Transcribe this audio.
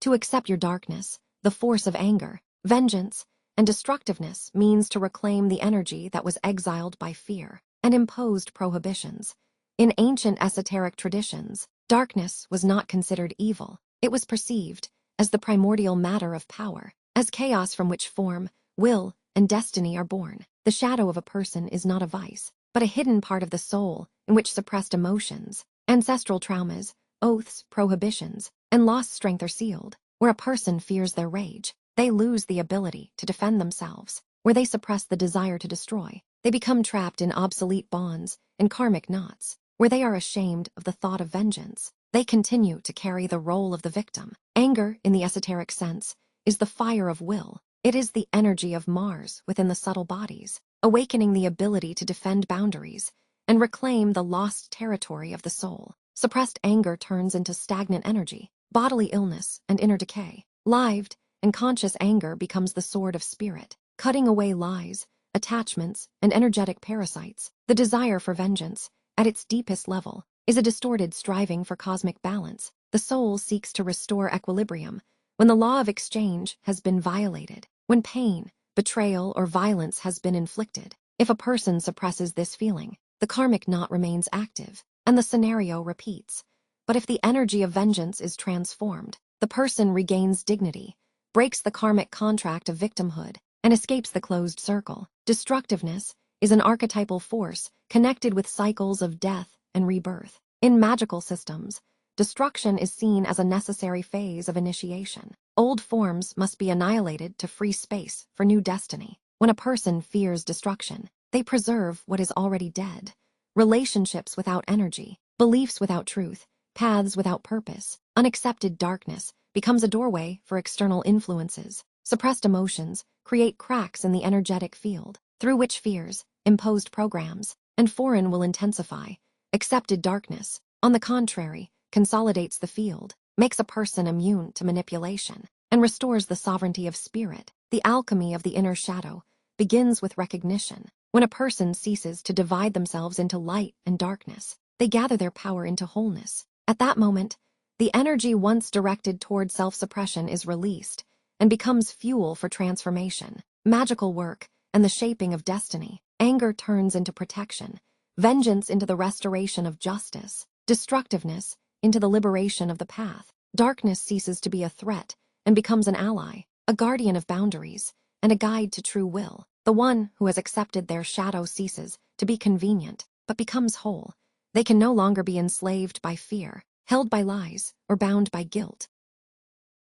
To accept your darkness, the force of anger, vengeance, and destructiveness means to reclaim the energy that was exiled by fear and imposed prohibitions. In ancient esoteric traditions, darkness was not considered evil. It was perceived as the primordial matter of power, as chaos from which form, will, and destiny are born. The shadow of a person is not a vice, but a hidden part of the soul in which suppressed emotions, ancestral traumas, oaths, prohibitions, and lost strength are sealed. Where a person fears their rage, they lose the ability to defend themselves. Where they suppress the desire to destroy, they become trapped in obsolete bonds and karmic knots. Where they are ashamed of the thought of vengeance, they continue to carry the role of the victim. Anger, in the esoteric sense, is the fire of will. It is the energy of Mars within the subtle bodies, awakening the ability to defend boundaries and reclaim the lost territory of the soul. Suppressed anger turns into stagnant energy, bodily illness, and inner decay. Lived and conscious anger becomes the sword of spirit, cutting away lies, attachments, and energetic parasites. The desire for vengeance, at its deepest level, is a distorted striving for cosmic balance. The soul seeks to restore equilibrium when the law of exchange has been violated, when pain, betrayal, or violence has been inflicted. If a person suppresses this feeling, the karmic knot remains active, and the scenario repeats. But if the energy of vengeance is transformed, the person regains dignity, breaks the karmic contract of victimhood, and escapes the closed circle. Destructiveness is an archetypal force connected with cycles of death and rebirth. In magical systems, destruction is seen as a necessary phase of initiation. Old forms must be annihilated to free space for new destiny. When a person fears destruction, they preserve what is already dead. Relationships without energy, beliefs without truth, paths without purpose, unaccepted darkness becomes a doorway for external influences. Suppressed emotions create cracks in the energetic field, through which fears, imposed programs, and foreign will intensify. Accepted darkness, on the contrary, consolidates the field, makes a person immune to manipulation, and restores the sovereignty of spirit. The alchemy of the inner shadow begins with recognition. When a person ceases to divide themselves into light and darkness, they gather their power into wholeness. At that moment, the energy once directed toward self-suppression is released and becomes fuel for transformation, magical work, and the shaping of destiny. Anger turns into protection, vengeance into the restoration of justice, destructiveness into the liberation of the path. Darkness ceases to be a threat and becomes an ally, a guardian of boundaries, and a guide to true will. The one who has accepted their shadow ceases to be convenient, but becomes whole. They can no longer be enslaved by fear, held by lies, or bound by guilt.